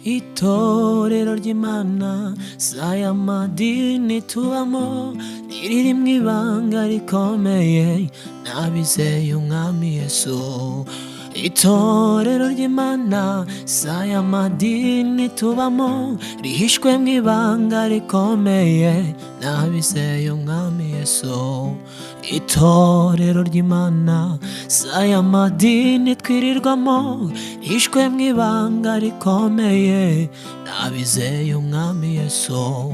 itorero ry'Imana saya madini tubamo riri mu ibanga rikomeye n'abizeye umwami Yesu. Itorero ry'Imana saya madini tubamo rihishwe mu ibanga rikomeye n'abizeye umwami Yesu. Itorero ry'Imana saya madini twirirwamo rihishwe mu ibanga rikomeye n'abizeye umwami Yesu.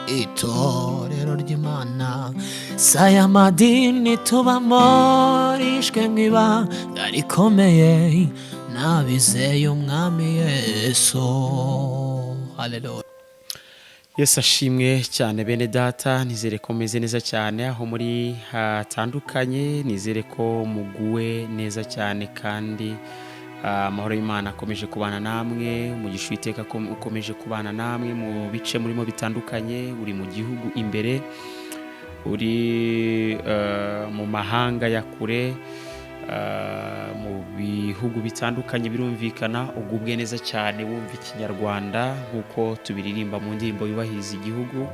Itorero ry'Imana saya madini tubamo rihishwe mu ibanga rikomeye n'abizeye umwami Yesu. Haleluya. Yesu ashimwe cyane bene data, nizere ko meze neza cyane aho muri hatandukanye, nizere ko muguwe neza cyane kandi amahoro y'Imana akomeje kubana namwe, umugisha w'Iteka ukomeje kubana namwe mu bice murimo bitandukanye, uri mu gihugu imbere, uri mu mahanga ya kure, mu bihugu bitandukanye birumvikana, ugubwe neza cyane wumva ikinyarwanda nk'uko tubiririmba mu ndirimbo yubahiriza igihugu.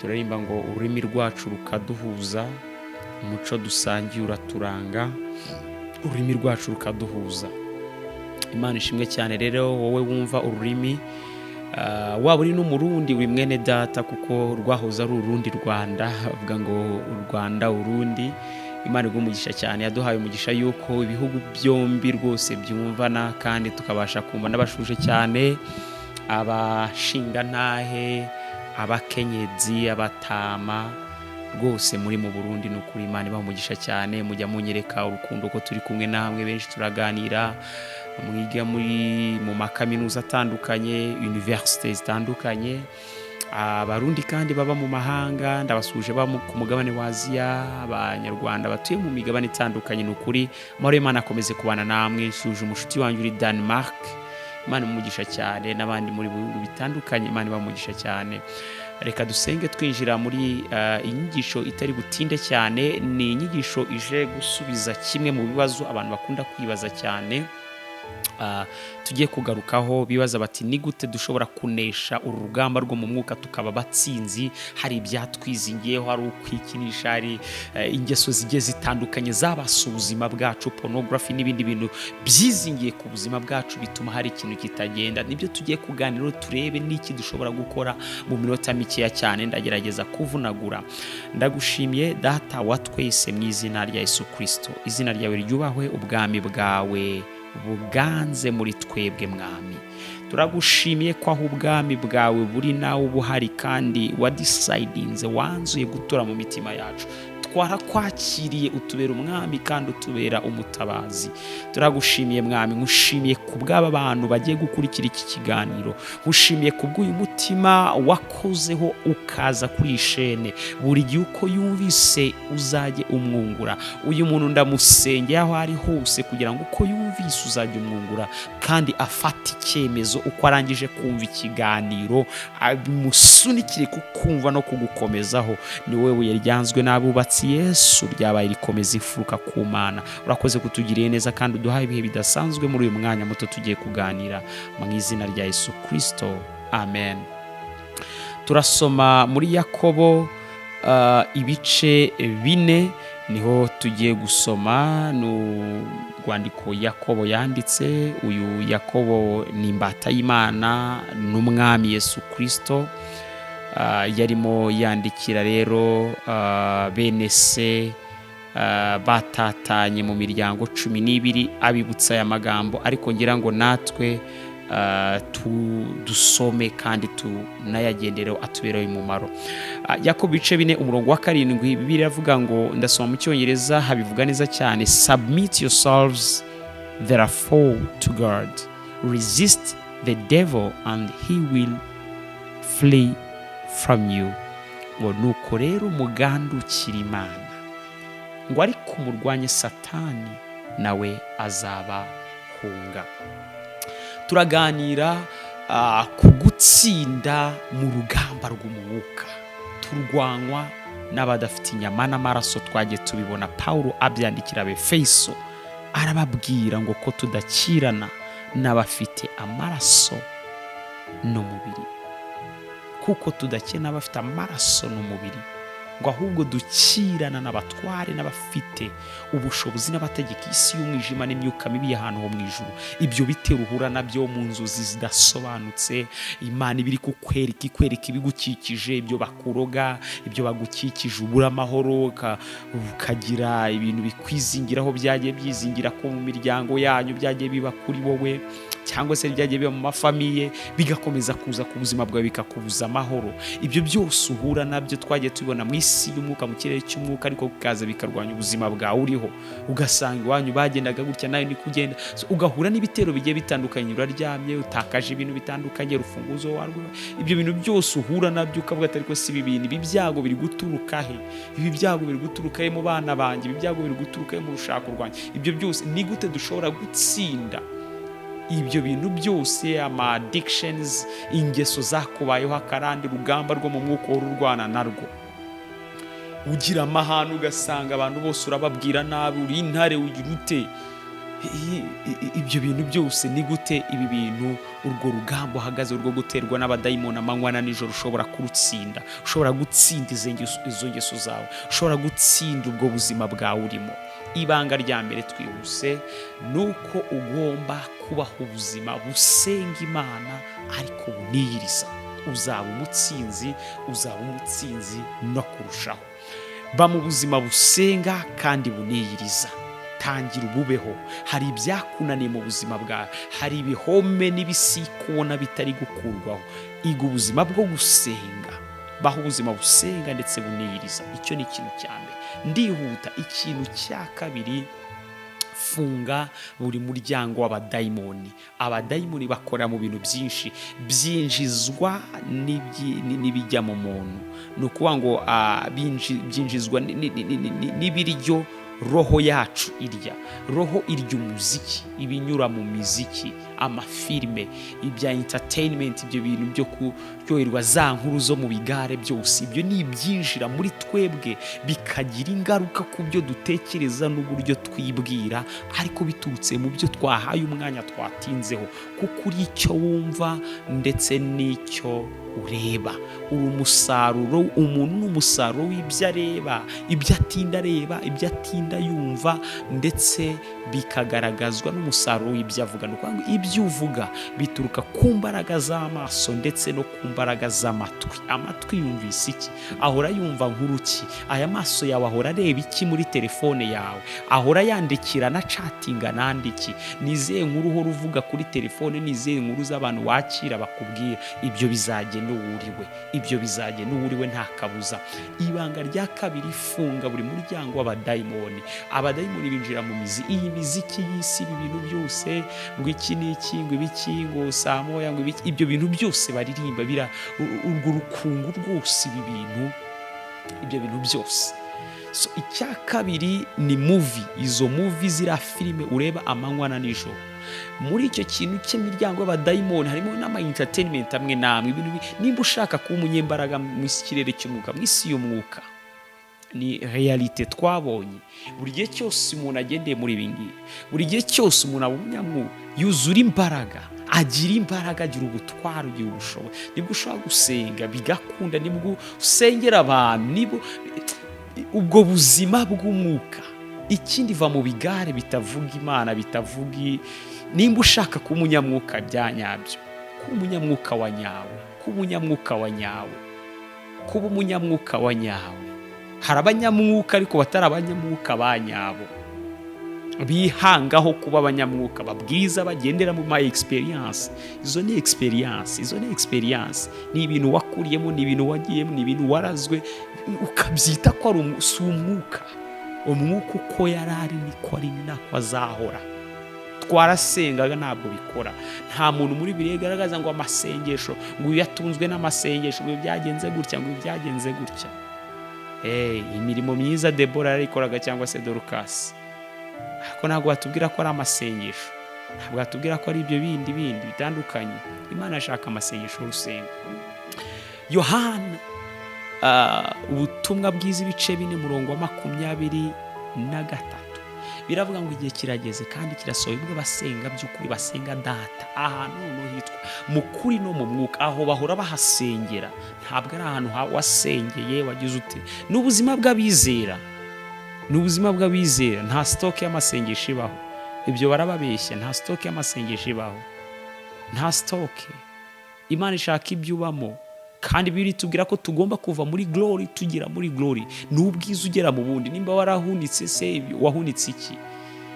Turirimba ngo ururimi rwacu rukaduhuza, umuco dusangiye uraturanga, ururimi rwacu rukaduhuza. Imana ishimwe cyane rero wowe wumva ururimi, waba uri n'umurundi uri mwene data kuko rwahoze ari urundi Rwanda, avuga ngo u Rwanda urundi. Imana igumugisha cyane, yaduhaye umugisha yuko ibihugu byombi rwose byumvana kandi tukabasha kumva n'abashuje cyane, abashingantahe, abakenyezi, abatama, rwose muri mu Burundi n'ukuri Imana ibaha umugisha cyane. Mujya munyereka urukundo ko turi kumwe namwe, benshi turaganira, mwiga mu makaminuza atandukanye, universite zitandukanye. Abarundi kandi baba mu mahanga ndabasuje ba ku mugabane wa Aziya, abanyarwanda batuye mu migabane itandukanye. N'ukuri amahoro y'Imana akomeze kubana namwe. Shuje umushuti wanjye uri Denmark, Imana imugisha cyane, n'abandi muri bihugu bitandukanye Imana ibamugisha cyane. Reka dusenge twinjira muri inyigisho itari butinde cyane. Ni inyigisho ije gusubiza kimwe mu bibazo abantu bakunda kwibaza cyane, tugiye kugarukaho. Bibaza bati ni gute dushobora kunesha urugamba rwo mu mwuka tukaba batsinzi? Hari ibyatwizingiyeho, hari ukwikinisha, hari ingeso zigiye zitandukanye zabasa ubuzima bwacu, pornography n'ibindi bintu byizingiye ku buzima bwacu bituma hari ikintu kitagenda. Nibyo tugiye kuganira, turebe n'iki dushobora gukora mu minota mikeya cyane. Ndagerageza kuvunagura. Ndagushimiye Data wa twese mu izina rya Yesu Kristo. Izina ryawe ryubahwe, ubwami bwawe buganze muri twebwe mwami. Turagushimiye ko aho ubwami bwawe buri nawe buhari kandi wadisidinze, wanzuye gutura mu mitima yacu. Twarakwakiriye, utubera umwami kandi utubera umutabazi. Turagushimiye mwami, nkushimiye ku bw'aba bantu bagiye gukurikira iki kiganiro, nkushimiye ku bw'uyu mutima wakozeho ukaza kuri ishene. Buri gihe uko yumvise uzajye umwungura. Uyu muntu ndamusengeye aho ari hose kugira ngo uko yumvise uzajye umwungura kandi afata icyemezo uko arangije kumva ikiganiro, abimusunikire kukumva no kugukomezaho. Ni wowe buye ryanzwe n'abubatsi Yesu, ryabaye rikomeza ifuruka ku Mana. Urakoze kutugiriye neza kandi uduhaye ibihe bidasanzwe muri uyu mwanya muto tugiye kuganira, mu izina rya Yesu Kristo, amen. Turasoma muri Yakobo ibice 4, niho tugiye gusoma. Rwandiko Yakobo yanditse. Uyu Yakobo ni imbata y'Imana n'umwami Yesu Kristo. Yarimo yandikira rero bene se batatanye mu miryango 12, abibutsa aya magambo, ariko ngira ngo natwe dusome kandi tunayagendereho atubereho umumaro. Yakobo ibice 4 umurongo wa 7, Bibiliya iravuga ngo, ndasoma mu Cyongereza habivuga neza cyane: Submit yourselves therefore to God, resist the devil and he will flee from you. Ngo nuko rero mugandukira Imana, ngo ariko murwanye Satani nawe azabahunga. Turaganira ku gutsinda mu rugamba rw'umwuka. Turwanwa n'abadafite inyama n'amaraso. Twagiye tubibona Paulo abyandikira Abefeso, arababwira ngo ko tudakirana n'abafite amaraso n'umubiri, kuko tudakena abafite amaraso n'umubiri, ngo ahubwo dukirana n'abatware n'abafite ubushobozi n'abategeka isi y'umwijima n'imyuka mibi y'ahantu ho mu ijuru. Ibyo bitero uhura nabyo mu nzozi zidasobanutse, Imana ibiri kukwereka, ikwereka ibigukikije, ibyo bakuroga, ibyo bagukikije, ubura amahoro, ukagira ibintu bikwizingiraho byagiye byizingira ko mu miryango yanyu byagiye biba kuri wowe, cyangwa se byagiye biba mu mafamiye, bigakomeza kuza ku buzima bwawe bikakubuza amahoro. Ibyo byose uhura nabyo twagiye tubibona mu isi y'umwuka, mu kirere cy'umwuka, ariko bikaza bikarwanya ubuzima bwawe uriho. Ugasanga iwanyu bagendaga gutya nawe ni kugenda, ugahura n'ibitero bigiye bitandukanye, uraryamye utakaje ibintu bitandukanye, urufunguzo warwo. Ibyo bintu byose uhura nabyo ukavuga ati ariko si ibi bintu, ibi byago biri guturuka he? Ibi byago biri guturuka he mu bana banjye? Ibi byago biri guturuka he mu rushako rwanjye? Ibyo byose ni gute dushobora gutsinda ibyo bintu byose? Ama addictions, ingeso zakubayeho, akarande urugamba rwo mu mwuka ururwana narwo. Ugira amahane ugasanga abantu bose urababwira nabi, uri intare, ugira ute? Ibyo bintu byose ni gute ibi bintu, urwo rugamba uhagaze rwo guterwa n'abadayimoni amanywa na nijoro, ushobora kurutsinda? Ushobora gutsinda izo ngeso zawe, ushobora gutsinda ubwo buzima bwawe urimo. Ibanga rya mbere twihuse ni uko ugomba kubaho ubuzima busenga Imana ariko buniyiriza. Uzaba umutsinzi, uzaba umutsinzi no kurushaho. Ba mu buzima busenga kandi buniyiriza. Tangira ububeho. Hari ibyakunaniye mu buzima bwawe, hari ibihome n'ibisikuona bitari gukurwaho. Iga ubuzima bwo gusenga, baho ubuzima busenga ndetse buniyiriza. Icyo ni ikintu cya mbere. Ndihuta. Ikintu cya kabiri, funga buri muryango w'abadayimoni. Abadayimoni bakora mu bintu byinshi, byinjizwa n'ibijya mu muntu. Ni ukuvuga ngo byinjizwa n'ibiryo roho yacu irya. Roho irya umuziki, ibinyura mu miziki, amafilme, ibya entertainment, ibyo bintu byo kuryoherwa, za nkuru zo mu bigare byose. Ibyo ni ibyinjira muri twebwe bikagira ingaruka ku byo dutekereza n'uburyo twibwira, ariko biturutse mu byo twahaye umwanya twatinzeho, kuko uri icyo wumva ndetse n'icyo ureba. Uri umusaruro, umuntu ni umusaruro w'ibyo areba, ibyo atinda areba, ibyo atinda yumva, ndetse bikagaragazwa n'umusaruro w'ibyo avuga. Ni ukuvuga ngo ibyo uvuga bituruka ku mbaraga z'amaso ndetse no ku mbaraga z'amatwi. Amatwi yumvise iki? Ahora yumva nkuru ki? Aya maso yawe ahora areba iki muri telefone yawe? Ahora yandikira na chatinga nandiki? Nizihe nkuru uhora uvuga kuri telefone? Nizihe nkuru z'abantu wakira bakubwira? Ibyo bizagenda uwuriwe, ibyo bizagenda uwuriwe nta kabuza. Ibanga rya kabiri, funga buri muryango w'abadayimoni. Abadayimoni binjira mu mizi, iyi miziki y'isi, ibi bintu byose, ngo iki ni iki, ngo ibiki, ngo saa moya, ngo ibiki, ibyo bintu byose baririmba, urwo rukungu rwose, ibi bintu, ibyo bintu byose. So icya kabiri ni movie. Izo movie ziriya filime ureba amanywa na nijoro. Muri icyo kintu cy'imiryango y'abadayimoni harimo n'ama entertainment amwe namwe. Nimba ushaka kuba umunyembaraga mu kirere cy'umwuka, mu isi y'umwuka, ni realite twabonye. Buri gihe cyose umuntu agendeye muri ibi ngibi, buri gihe cyose umuntu aba umunyamwuka, yuzura imbaraga, agira imbaraga, agira ubutwari, agira ubushobozi. Nibwo ushobora gusenga bigakunda, nibwo usengera abantu, nibwo ubwo buzima bw'umwuka. Ikindi, va mu bigare bitavuga Imana, bitavuga. Nimba ushaka kuba umunyamwuka bya nyabyo, kuba umunyamwuka wa nyawe, kuba umunyamwuka wa nyawe, kuba umunyamwuka wa nyawe. Hari abanyamwuka ariko batari abanyamwuka ba nyabo, bihangaho kuba abanyamwuka, babwiza, bagendera mu ma experience. Izo ni experience, ni ibintu wakuriyemo, ni ibintu wagiyemo, ni ibintu warazwe, ukabyita ko ari umwuka. Umwuka uko yari ari niko ari, ni nako azahora. Twarasengaga ntabwo bikora. Nta muntu muri Bibiliya igaragaza ngo amasengesho, ngo yatunzwe n'amasengesho, ngo byagenze gutya, ngo byagenze gutya. Imirimo myiza Debora yarikoraga, cyangwa se Dorcas, ariko ntabwo batubwira ko ari amasengesho, ntabwo batubwira ko ari ibyo bindi bitandukanye. Imana ashaka amasengesho y'urusengo. Yohana, ubutumwa bwiza, ibice 4:23. biravuga ngo igihe kirageze kandi kirasohoye ubwo basenga by'ukuri basenga data ahantu noneho hitwa mu kuri no mu mwuka, aho bahora bahasengera, ntabwo ari ahantu wasengeye wagize ute. Ni ubuzima bw'abizera, ni ubuzima bw'abizera. Nta sitoke y'amasengesho ibaho, ibyo barababeshya. Nta sitoke y'amasengesho ibaho, nta sitoke. Imana ishaka ibyo ubamo, kandi Bibiliya itubwira ko tugomba kuva muri glory tugera muri glory. Ni ubwiza ugera mu bundi. Nimba warahunitse se, wahunitse iki?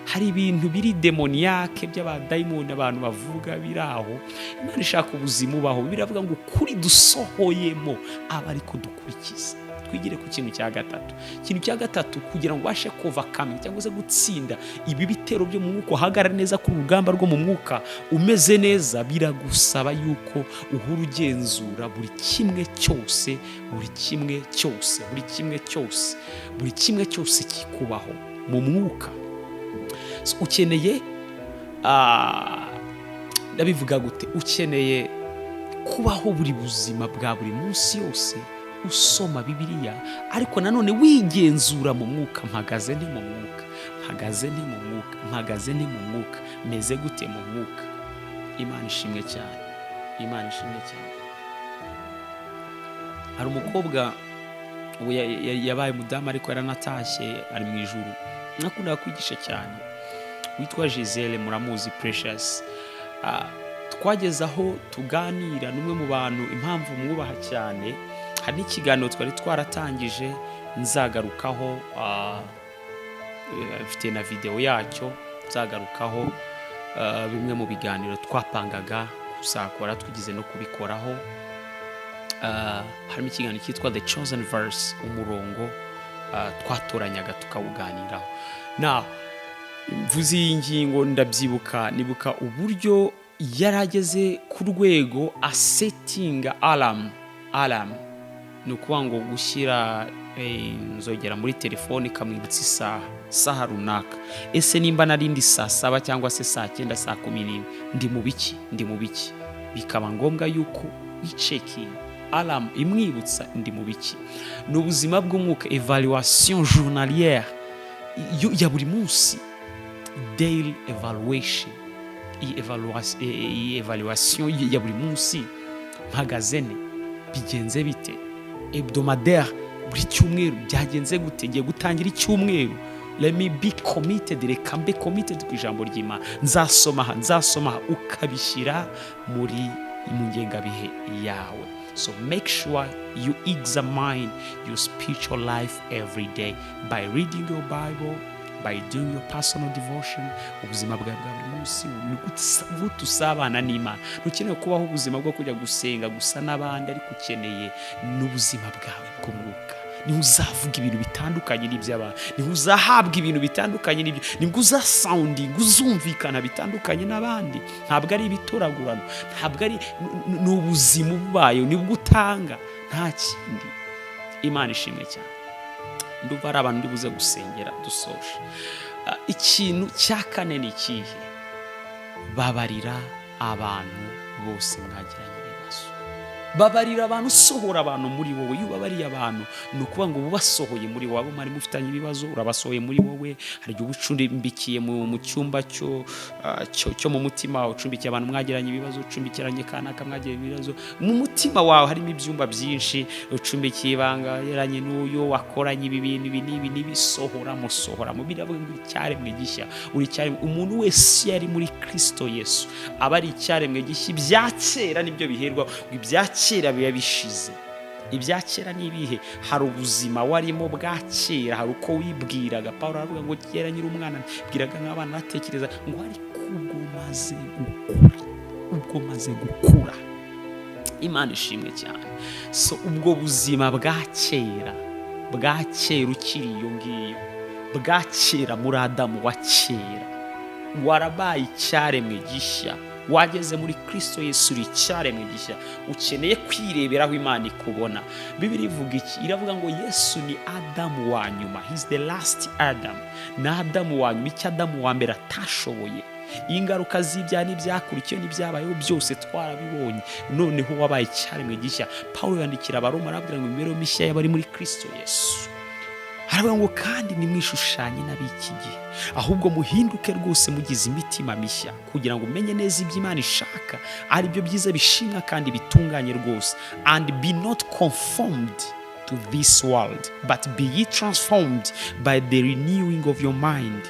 Hari ibintu biri demoniyake by'abadayimoni abantu bavuga biraho. Imana ishaka ubuzima ubaho. Biravuga ngo kuri dusohoyemo aba ariko dukurikiza. Twigire ku kintu cya gatatu. Ikintu cya gatatu, kugira ngo ubashe overcome cyangwa se gutsinda ibi bitero byo mu mwuka, uhagarara neza ku rugamba rwo mu mwuka umeze neza, biragusaba yuko uhora ugenzura buri kimwe cyose, buri kimwe cyose, buri kimwe cyose, buri kimwe cyose kikubaho mu mwuka. Ukeneye ndabivuga gute, ukeneye kubaho buri buzima bwa buri munsi yose usoma Bibiliya, ariko nanone wigenzura mu mwuka. Mpagaze nte mu mwuka? Mpagaze nte mu mwuka? Mpagaze nte mu mwuka? Meze gute mu mwuka? Imana ishimwe cyane, Imana ishimwe cyane. Hari umukobwa yabaye umudamu ariko yaranatashye, ari mu ijuru, nakundaga kwigisha cyane, witwa Gisele, muramuzi, Precious. Twageze aho tuganira n'umwe mu bantu impamvu mwubaha cyane. Hari n'ikiganiro twari twaratangije nzagarukaho, mfite na video yacyo nzagarukaho, bimwe mu biganiro twapangaga kuzakora twigize no kubikoraho. Harimo ikiganiro cyitwa The Chosen Verse, umurongo twatoranyaga tukawuganiraho. Mvuze iyi ngingo ndabyibuka, nibuka uburyo yarageze ku rwego asetinga alarm. Ni ukuvuga ngo gushyira inzogera muri telefone ikamwibutsa isaha runaka. Ese nimba narindi saa 7 cyangwa se saa 9, saa 10, ndi mu biki? Bikaba ngombwa yuko icekinga alarm imwibutsa ndi mu biki. Ni ubuzima bw'umwuka, evaluation journalière ya buri munsi, daily evaluation. Iyi evaluation ya buri munsi, mpagaze ne, bigenze bite? Hebdomadaire, buri cyumweru byagenze gute? Ngiye gutangira icyumweru, let me be committed, reka mbe committed ku ijambo ry'Imana. Nzasoma ukabishyira mu ngengabihe yawe. So make sure you examine your spiritual life every day by reading your Bible, by doing your personal devotion. Ubuzima bwawe bwa buri munsi ni gutusabana n'Imana. Ntukeneye kubaho ubuzima bwo kujya gusenga gusa n'abandi, ariko ukeneye n'ubuzima bwawe bw'umwuka. Niho uzavuga ibintu bitandukanye n'iby'abantu, niho uzahabwa ibintu bitandukanye n'ibyo, nibwo uzasoundinga, uzumvikana bitandukanye n'abandi. Ntabwo ari ibitoragurano, ntabwo ari, ni ubuzima ubaye, nibwo utanga, nta kindi. Imana ishimwe cyane. Ndumva ari abantu ndibuze gusengera dusoje. Ikintu cya kane ni ikihe? Babarira abantu bose mwagiranye ibibazo. Babarira abantu, sohora abantu muri wowe. Iyo ubabariye abantu, ni ukuvuga ngo ubasohoye muri wowe. Mwari mufitanye ibibazo, urabasohoye muri wowe. Hari igihe ucumbikiye mu cyumba cyo mu mutima, ucumbikiye abantu mwagiranye ibibazo, ucumbikiranye kanaka mwagiranye ibibazo. Mu mutima wawe harimo ibyumba byinshi, ucumbikiye ibanga yeranye n'uyo wakoranye ibi bintu n'ibisohora mu biravuga ngo icyaremwe gishya. Uri cyaremwe, umuntu wese yari muri Kristo Yesu aba ari icyaremwe gishya. Ibya kera nibyo biherwa, ibya kera biba bishize. Ibya kera ni ibihe? Hari ubuzima warimo bwa kera, hari uko wibwiraga. Pawulo aravuga ngo kera nyiri umwana bwiraga nk'abana, batekereza ngo ariko ubwo maze gukura. Imana ishimwe cyane. So ubwo buzima bwa kera ukiri iyo ngiyo, bwa kera muri Adamu wa kera, warabaye icyaremwe gishya. Wageze muri Kristo Yesu, uri icyaremwe gishya. Ukeneye kwireberaho Imana ikubona. Bibiliya ivuga iki? Iravuga ngo Yesu ni Adamu wa nyuma, he is the last Adam. Na Adamu wa nyuma, icyo Adamu wa mbere atashoboye. Ingaruka z'ibyaha n'ibyakurikiye n'ibyabayeho byose twarabibonye. Noneho wabaye icyaremwe gishya. Pawulo yandikira Abaroma arabwira ngo imibereho mishya y'abari muri Kristo Yesu. haravuga ngo kandi nimwishushanye n'ab'iki gihe, ahubwo muhinduke rwose mugize imitima mishya, kugira ngo umenye neza ibyo Imana ishaka, ari byo byiza bishimwa kandi bitunganye rwose. And be not conformed to this world, but be ye transformed by the renewing of your mind.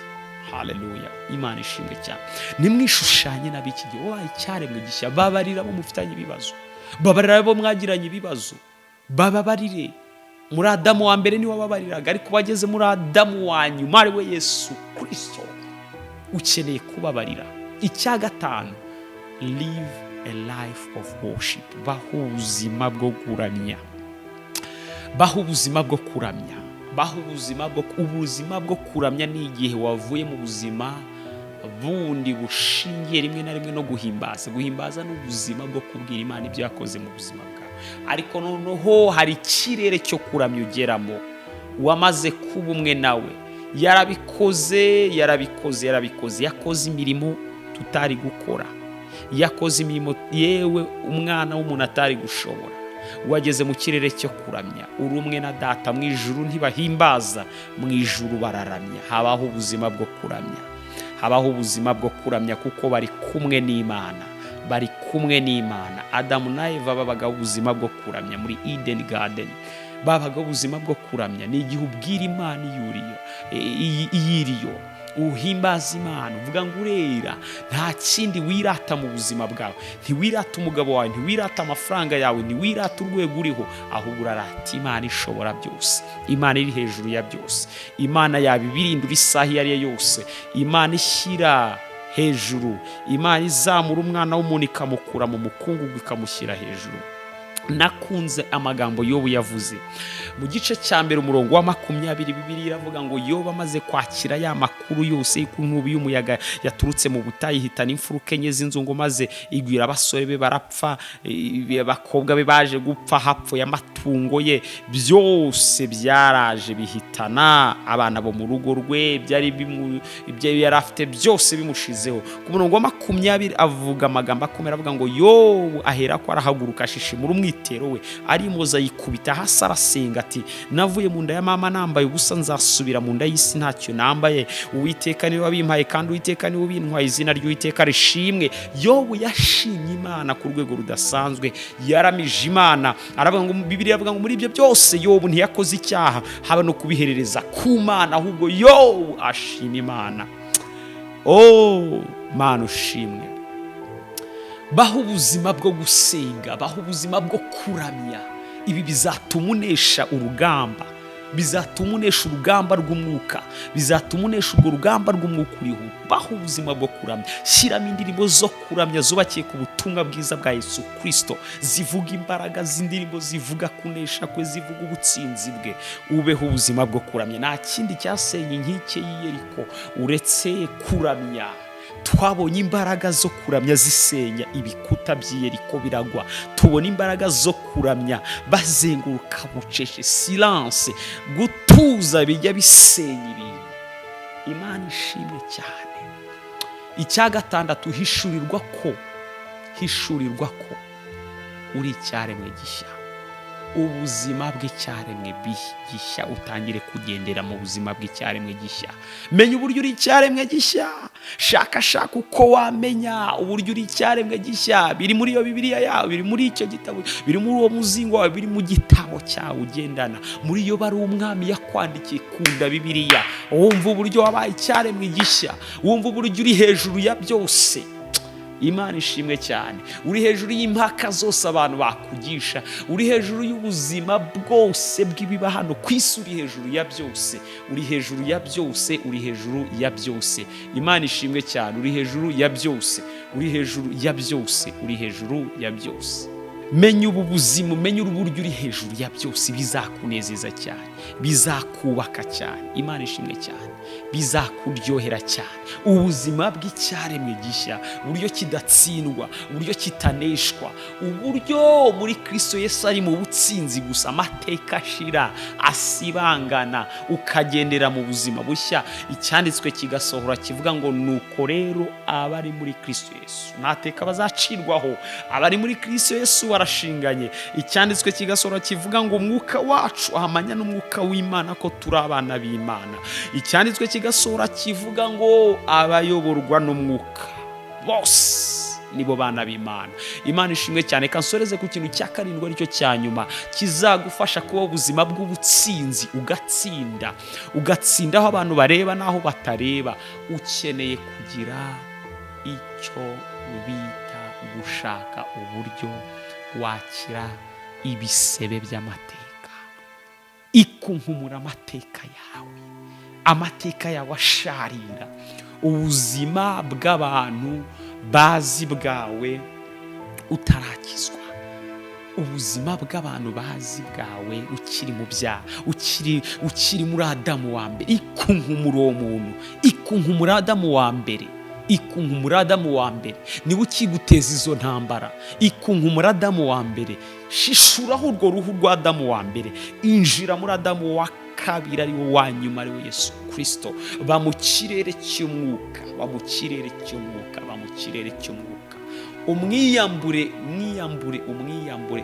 Haleluya, Imana ishimwe cyane. Nimwishushanye n'ab'iki gihe, wabaye icyaremwe gishya. Babarira abo mufitanye ibibazo, babarira abo mwagiranye ibibazo, bababarire. Muri Adamu wa mbere niwe wababariraga, ariko bageze muri Adamu wa nyuma ari we Yesu Kristo, ukeneye kubabarira. Icya gatanu, live a life of worship. Baho ubuzima bwo kuramya, baho ubuzima bwo kuramya, baho ubuzima bwo kuramya. Ni igihe wavuye mu buzima bundi bushingiye rimwe na rimwe no guhimbaza n'ubuzima bwo kubwira Imana ibyo yakoze mu buzima bwawe, ariko noneho hari ikirere cyo kuramya ugeramo. Wamaze kuba umwe nawe, yarabikoze, yakoze imirimo tutari gukora, yakoze imirimo yewe umwana w'umuntu atari gushobora. Wageze mu kirere cyo kuramya, uri umwe na Data mu ijuru. Ntibahimbaza, mu ijuru bararamya. Habaho ubuzima bwo kuramya, habaho ubuzima bwo kuramya, kuko bari kumwe n'Imana. Adamu na Eva babaga ubuzima bwo kuramya muri Eden Garden, babaga ubuzima bwo kuramya. Ni igihe ubwira Imana iyiriyo, uhimbaza Imana, uvuga ngo urera. Nta kindi wirata mu buzima bwawe, ntiwirata umugabo wawe, ntiwirata amafaranga yawe, ntiwirata urwego uriho, ahubwo urarata Imana ishobora byose, Imana iri hejuru ya byose, Imana yabibirindura isaha iyo ari yo yose, Imana ishyira hejuru, Imana izamura umwana w'umuntu ikamukura mu mukungugu ikamushyira hejuru. Nakunze amagambo Yobu yavuze mu gice cya mbere umurongo wa 20. Bibiliya iravuga ngo Yobu amaze kwakira ya makuru yose y'inkubi y'umuyaga yaturutse mu butayu ihitana imfuruka enye z'inzungu, maze igwira abasore be barapfa, abakobwa be baje gupfa, hapfuye amatungo ye, byose byaraje bihitana abana bo mu rugo rwe, ibyo yari afite byose bimushizeho. Ku murongo wa 20 avuga amagambo akomera, avuga ngo Yobu ahera ko arahaguruka ashishimura umwitero we, arimoza yikubita hasi arasenga ati, navuye mu nda ya mama nambaye ubusa, nzasubira mu nda y'isi ntacyo nambaye. Uwiteka niwe wabimpaye, kandi Uwiteka niwe ubintwaye, izina ry'Uwiteka rishimwe. Yobu yashimye Imana ku rwego rudasanzwe, yaramije Imana. Aravuga ngo Bibiliya iravuga ngo muri ibyo byose Yobu ntiyakoze icyaha, haba no kubiherereza ku Mana, ahubwo Yobu ashima Imana. Mana ushimwe. Baho ubuzima bwo gusenga, baho ubuzima bwo kuramya. Ibi bizatuma unesha urugamba, bizatuma unesha urugamba rw'umwuka, bizatuma unesha urwo rugamba rw'umwuka uriho. Baho ubuzima bwo kuramya. Shyiramo indirimbo zo kuramya zubakiye ku butumwa bwiza bwa Yesu Kristo, zivuga imbaraga z'indirimbo, zivuga kunesha kwe, zivuga ubutsinzi bwe. Ubeho ubuzima bwo kuramya. Nta kindi cyasenye inkike y'Iyeriko uretse kuramya. Twabonye imbaraga zo kuramya zisenya ibikuta by'Iyeriko biragwa. Tubona imbaraga zo kuramya bazenguruka bucece, silence, gutuza bijya bisenya ibintu. Imana ishimwe cyane. Icya gatandatu, hishurirwa ko uri icyaremwe gishya. Ubuzima bw'icyaremwe gishya, utangire kugendera mu buzima bw'icyaremwe gishya. Menya uburyo uri icyaremwe gishya, shaka uko wamenya uburyo uri icyaremwe gishya. Biri muri iyo Bibiliya yawe, biri muri icyo gitabo, biri muri uwo muzingo wawe, biri mu gitabo cyawe ugendana. Muri iyo bari umwami yakwandikiye, kunda Bibiliya, wumva uburyo wabaye icyaremwe gishya, wumva uburyo uri hejuru ya byose. Imana ishimwe cyane. Uri hejuru y'impaka zose abantu bakugisha, uri hejuru y'ubuzima bwose bw'ibiba hano ku isi, uri hejuru ya byose, uri hejuru ya byose, uri hejuru ya byose. Imana ishimwe cyane. Uri hejuru ya byose, uri hejuru ya byose, uri hejuru ya byose. Menya ubu buzima, menya uburyo uri hejuru ya byose, bizakunezeza cyane, bizakubaka cyane. Imana ishimwe cyane. Bizakuryohera cyane. Ubuzima bw'icyaremwe gishya, uburyo kidatsindwa, uburyo kitaneshwa, uburyo muri Kristo Yesu ari mu butsinzi gusa, amateka ashira, asibangana, ukagendera mu buzima bushya. Icyanditswe kigasohora kivuga ngo nuko rero abari muri Kristo Yesu ntateka bazacirwaho, abari muri Kristo Yesu barashinganye. Icyanditswe kigasohora kivuga ngo umwuka wacu ahamanya n'umwuka umwuka w'Imana ko turi abana b'Imana. Icyanditswe kigasohora kivuga ngo abayoborwa n'umwuka bose nibo bana b'Imana. Imana ishimwe cyane. Kansoreze ku kintu cya karindwi aricyo cya nyuma kizagufasha kuba ubuzima bw'ubutsinzi, ugatsinda aho abantu bareba n'aho batareba. Ukeneye kugira icyo bita gushaka uburyo wakira ibisebe by'amateka, ikunkumura amateka yawe asharira, ubuzima bw'abantu bazi bwawe utarakizwa, ubuzima bw'abantu bazi bwawe ukiri mu byaha, ukiri muri Adamu wa mbere. Ikunkumura uwo muntu, ikunkumura Adamu wa mbere niwe ukiguteza izo ntambara. Ikunkumura Adamu wa mbere, shishuraho urwo ruhu rwa Adamu wa mbere, injira muri Adamu wa kabiri ari wo wa nyuma, ari we Yesu Kristo. Ba mu kirere cy'umwuka,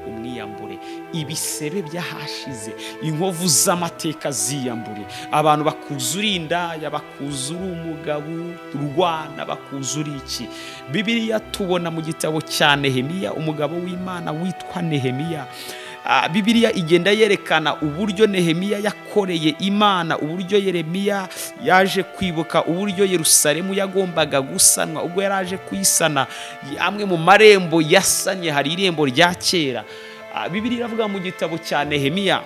umwiyambure ibisebe byahashize, inkovu z'amateka ziyambure. Abantu bakuzura indaya, bakuzura umugabo urwana, bakuzura iki. Bibiliya tubona mu gitabo cya Nehemiya, umugabo w'Imana witwa Nehemiya. Bibiliya igenda yerekana uburyo Nehemiya yakoreye Imana, uburyo Yeremiya yaje kwibuka uburyo Yerusalemu yagombaga gusanwa. Ubwo yaraje kuyisana, amwe mu marembo yasanye, hari irembo rya kera. Bibiliya iravuga mu gitabo cya Nehemiya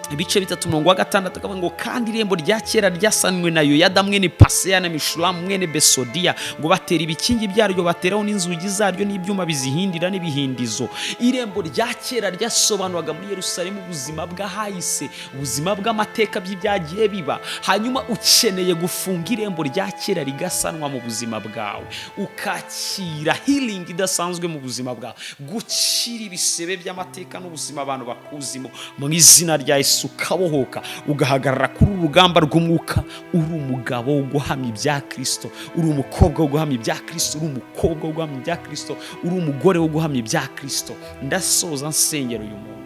ibice 3:6 akavuga ngo kandi irembo rya kera ryasanwe na Yoyada mwene Paseya na Meshulamu mwene Besodiya, ngo batera ibikingi byaryo, bateraho n'inzugi zaryo n'ibyuma bizihindira n'ibihindizo. Irembo rya kera ryasobanuraga muri Yerusalemu ubuzima bw'ahahise, ubuzima bw'amateka by'ibyagiye biba. Hanyuma ukeneye gufunga irembo rya kera rigasanwa mu buzima bwawe, ukakira healing idasanzwe mu buzima bwawe, gukira ibisebe by'amateka n'ubuzima abantu bakuzimo mu izina rya Yesu. Ukabohoka, ugahagarara kuri urugamba rw'umwuka, uri umugabo wo guhamya ibya Kristo, uri umukobwa wo guhamya ibya Kristo, uri umukobwa wo guhamya ibya Kristo, uri umugore wo guhamya ibya Kristo. Ndasoza nsengera uyu muntu,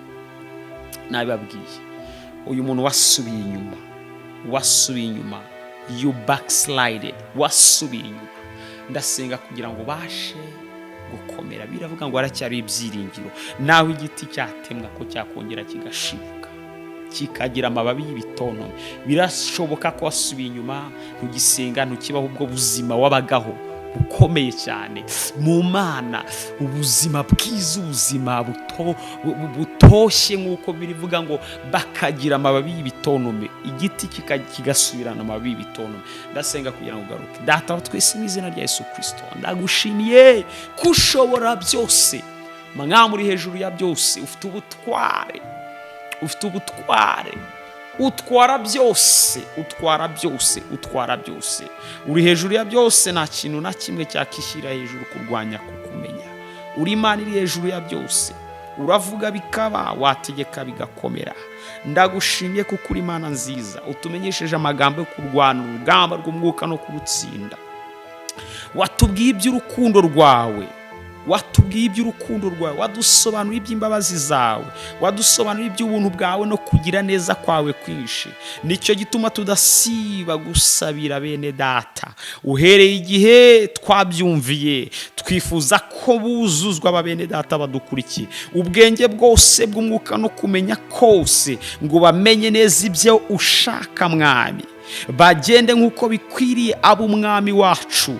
nabibabwiye, uyu muntu wasubiye inyuma, you backslided, wasubiye inyuma. Ndasenga kugira ngo bashe gukomera. Biravuga ngo haracyari ibyiringiro, nawe igiti cyatemwa ko cyakongera kigashibuka, kikagira amababi y'ibitontome. Birashoboka ko wasubiye inyuma, ntugisenga, ntukibaho ubwo buzima wabagaho bukomeye cyane mu Mana, ubuzima bwiza, ubuzima butoshye nk'uko birivuga ngo bakagira amababi y'ibitontome, igiti kigasubirana amababi y'ibitontome. Ndasenga kugira ngo ugaruke. Data wa twese mu izina rya Yesu Kristo, ndagushimiye ko ushobora byose, mwami uri hejuru ya byose, ufite ubutware, utwara byose, uri hejuru ya byose. Nta kintu na kimwe cyakishyira hejuru kurwanya kukumenya. Uri Imana iri hejuru ya byose, uravuga bikaba, wategeka bigakomera. Ndagushimye kuko uri Imana nziza, utumenyesheje amagambo yo kurwana urugamba rw'umwuka no kurutsinda. Watubwiye iby'urukundo rwawe, wadusobanuriye iby'imbabazi zawe, wadusobanuriye iby'ubuntu bwawe no kugira neza kwawe kwinshi. Nicyo gituma tudasiba gusabira bene data uhereye igihe twabyumviye. Twifuza ko buzuzwa bene data badukurikiye ubwenge bwose bw'umwuka no kumenya kose, ngo bamenye neza ibyo ushaka mwami, bagende nk'uko bikwiriye ab'umwami wacu,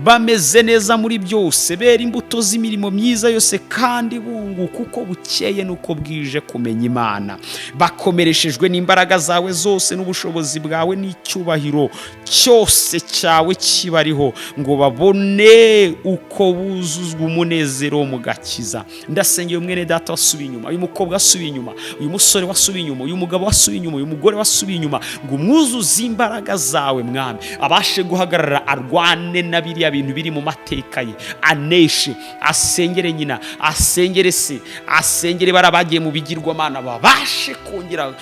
bameze neza muri byose, bera imbuto z'imirimo myiza yose, kandi bunguka uko bukeye n'uko bwije kumenya Imana, bakomereshejwe n'imbaraga zawe zose n'ubushobozi bwawe n'icyubahiro cyose cyawe kibariho, ngo babone uko buzuzwa umunezero wo mu gakiza. Ndasengeye mwene data wasubiye inyuma, uyu mukobwa wasubiye inyuma, uyu musore wasubiye inyuma, uyu mugabo wasubiye inyuma, uyu mugore wasubiye inyuma, ngo umwuzuze imbaraga zawe mwami, abashe guhagarara, arwane na biriya bintu biri mu mateka ye, aneshe, asengere nyina, asengere se, asengere barabagiye mu bigirwamana, babashe kongera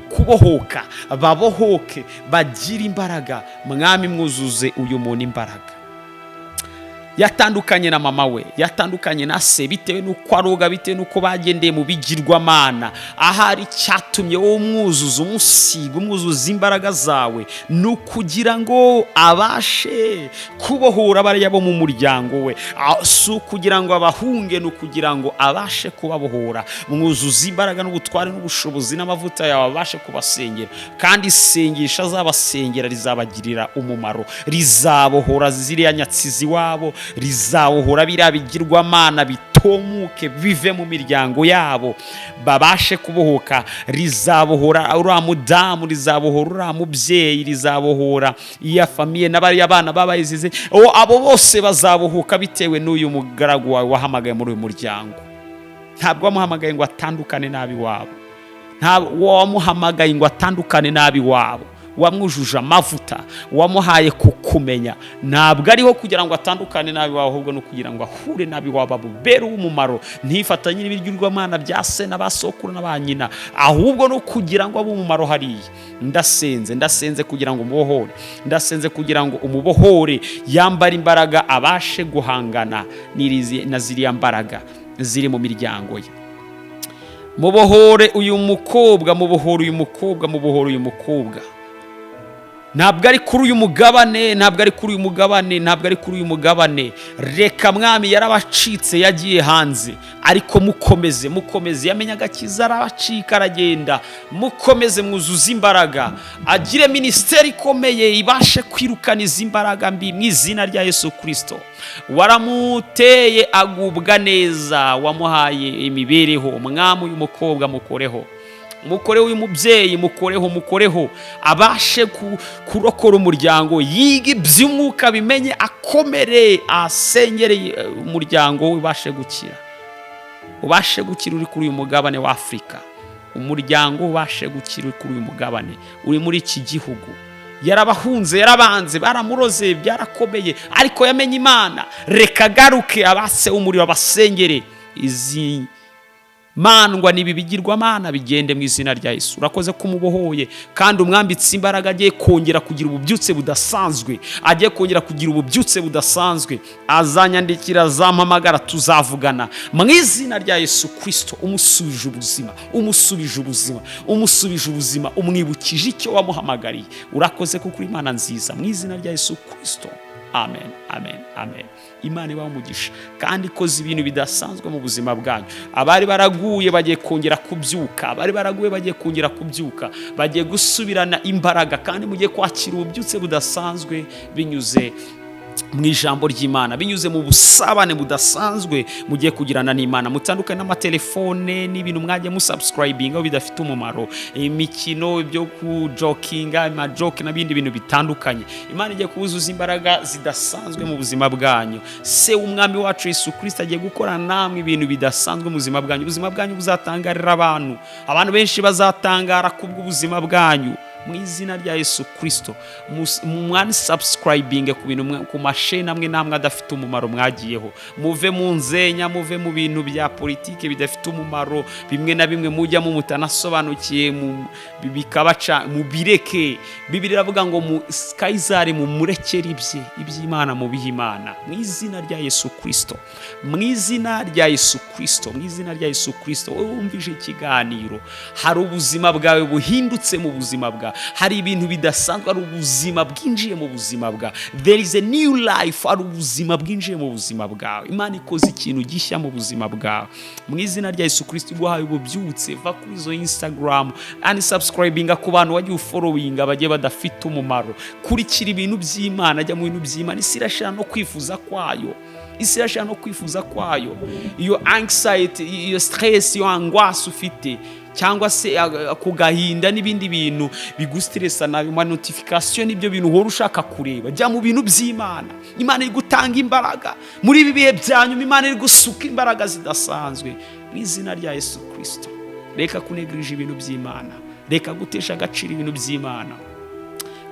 kubohoka, babohoke, bagira imbaraga mwami, mwuzuze uyu muntu imbaraga. yatandukanye na mama we, yatandukanye na se bitewe n'uko aroga, bitewe n'uko bagendeye mu bigirwamana. Ahari cyatumye wowe umwuzuza, umwuzuza imbaraga zawe, ni ukugira ngo abashe kubohora bariya bo mu muryango we. Si ukugira ngo abahunge, ni ukugira ngo abashe kubabohora. Mwuzuza imbaraga n'ubutware n'ubushobozi n'amavuta yawe, abashe kubasengera, kandi isengesho azabasengera rizabagirira umumaro, rizabohora ziriya nyatsizi wabo, rizabohora biriya bigirwamana bitomuke bive mu miryango yabo, babashe kubohoka. Rizabohora uriya mudamu, rizabohora uriya mubyeyi, rizabohora iya famiye n'abariya bana babayizize. Abo bose bazabohoka bitewe n'uyu mugaragu wawe wahamagaye muri uyu muryango. Ntabwo wamuhamagaye ngo atandukane nabi wabo, ntabwo wamuhamagaye ngo atandukane nabi wabo. Wamwujuje amavuta, wamuhaye kukumenya. Ntabwo ariho kugira ngo atandukane nabi wawe, ahubwo no kugira ngo ahure nabi wabo, abubere umumaro, ntifatanye n'ibigirwamana bya se n'abasokuru n'abanyina, ahubwo no kugira ngo abe umumaro hariya. Ndasenze kugira ngo umubohore, ndasenze kugira ngo umubohore, yambara imbaraga, abashe guhangana na ziriya mbaraga ziri mu miryango ye. Mubohore uyu mukobwa, mubohore uyu mukobwa, mubohore uyu mukobwa. Ntabwo ari kuri uyu mugabane, ntabwo ari kuri uyu mugabane, ntabwo ari kuri uyu mugabane. Reka mwami yarabacitse, yagiye hanze, ariko mukomeze, yamenye agakiza, arabacika aragenda. Mukomeze, mwuzuze imbaraga, agire ministeri ikomeye, ibashe kwirukana izi mbaraga mbi mu izina rya Yesu Kristo. Waramuteye agubwa neza, wamuhaye imibereho. Mwami uyu mukobwa mukoreho, mukoreho uyu mubyeyi, mukoreho, abashe kurokora umuryango, yiga iby'umwuka, bimenye, akomere, asengereye umuryango we, ubashe gukira uri kuri uyu mugabane wa Afurika. Umuryango ubashe gukira uri kuri uyu mugabane, uri muri iki gihugu. Yarabahunze, yarabanze, baramuroze, byarakomeye, ariko yamenye Imana. Reka agaruke, abase umuriro, abasengere. Izi mandwa nibi bigirwamana bigende mu izina rya Yesu. Urakoze kumubohoye, kandi umwambitse imbaraga, agiye kongera kugira ububyutse budasanzwe, azanyandikira, azampamagara, tuzavugana mu izina rya Yesu Kristo. Umusubije ubuzima, umwibukije icyo wamuhamagariye. Urakoze kuko Imana nziza, mu izina rya Yesu Kristo. Amen. Imana ibahe umugisha, kandi ikoze ibintu bidasanzwe mu buzima bwanyu. Abari baraguye bagiye kongera kubyuka, bagiye gusubirana imbaraga, kandi mugiye kwakira ububyutse budasanzwe binyuze mu ijambo ry'Imana, binyuze mu busabane budasanzwe mugiye kugirana n'Imana. Mutandukanye n'amatelefone n'ibintu mwagiye musubscribinga bidafite umumaro, imikino, ibyo kujokinga, amajoke n'ibindi bintu bitandukanye. Imana igiye kubuzuza imbaraga zidasanzwe mu buzima bwanyu. Se umwami wacu Yesu Kristo agiye gukora namwe ibintu bidasanzwe mu buzima bwanyu. Ubuzima bwanyu buzatangarira abantu benshi bazatangara kubw'ubuzima bwanyu. Mu izina rya Yesu Kristo, mwani subscribing ku bintu, ku masheni amwe namwe adafite umumaro mwagiyeho. Muve mu nzenya, muve mu bintu bya politike bidafite umumaro, bimwe na bimwe mujya mu mutanasobanukiye, bikabaca, mubireke. Bibiliya iravuga ngo mu Kaisari mumurekere iby'Imana mubihe Imana. Mu izina rya Yesu Kristo, mu izina rya Yesu Kristo, wowe wumvise ikiganiro, hari ubuzima bwawe buhindutse mu buzima bwawe. Hari ibintu bidasanzwe, ari ubuzima bwinjiye mu buzima bwawe. There is a new life, ari ubuzima bwinjiye mu buzima bwawe. Imana ikoze ikintu gishya mu buzima bwawe. Mu izina rya Yesu Kristo, iguhaye ububyutse. Va kuri izo Instagram, unsubscribinga ku bantu wagiye ufollowinga bagiye badafite umumaro. Kurikira ibintu by'Imana, ajya mu bintu by'Imana. Isi irashira no kwifuza kwayo. Iyo anxiety, iyo stress, iyo angoisse ufite, cyangwa se kugahinda n'ibindi bintu bigustressa, na notification, n'ibyo bintu uhora ushaka kureba, jya mu bintu by'Imana. Imana iri gutanga imbaraga muri ibi bihe byanyu. Imana iri gusuka imbaraga zidasanzwe mu izina rya Yesu Kristo. Reka kunegrije ibintu by'Imana, reka gutesha agaciro ibintu by'Imana.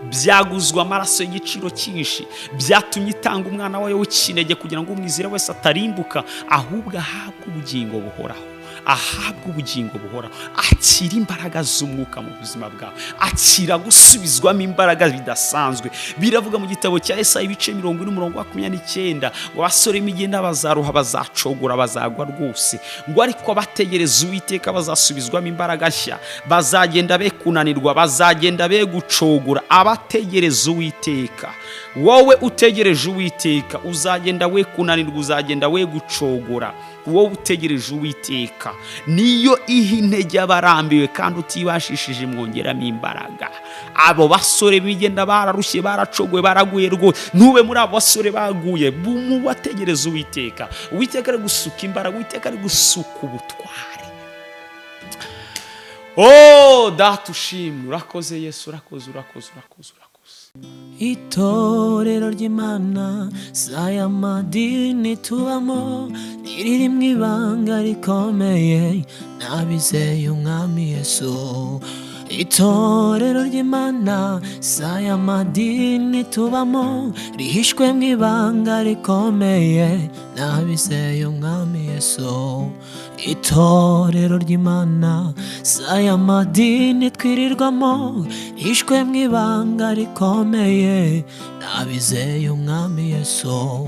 Byaguzwa amaraso y'igiciro cyinshi, byatumye itanga umwana wayo w'ikinege kugira ngo umwizera wese atarimbuka, ahubwo ahabwe ubugingo buhoraho. ahabwe ubugingo buhoraho, akira imbaraga z'umwuka mu buzima bwawe, akira gusubizwamo imbaraga bidasanzwe. Biravuga mu gitabo cya Yesaya ibice 40:29 ngo abasore imigenda bazaruha, bazacogora, bazagwa rwose, ngo ariko abategereza Uwiteka bazasubizwamo imbaraga nshya, bazagenda be kunanirwa, bazagenda be gucogora. Abategereza Uwiteka, wowe utegereje Uwiteka uzagenda we kunanirwa, uzagenda we gucogora. Wowe utegereje Uwiteka niyo iha intege abarambiwe kandi utibashishije mwongeramo imbaraga. Abo basore bigenda bararushye, baracogoye, baraguye rwose, ntube muri abo basore baguye. Mu bategereza Uwiteka, Uwiteka ari gusuka imbaraga, Uwiteka ari gusuka ubutware. Data ushimwe, urakoze Yesu, urakoze. Itorero ry'Imana saya madini tubamo, riri mu ibanga rikomeye, nabizeye umwami Yesu. Itorero ry'Imana saya madini tubamo, rihishwe mu ibanga rikomeye, nabizeye umwami Yesu. Itorero ry'Imana saya madini twirirwamo, rihishwe mu ibanga rikomeye, nabizeye umwami Yesu.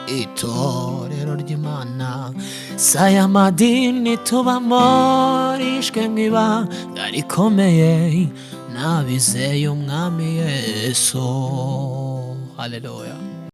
Itorero ry'Imana saya madini tubamo, rihishwe mu ibanga rikomeye, nabizeye umwami Yesu. Haleluya.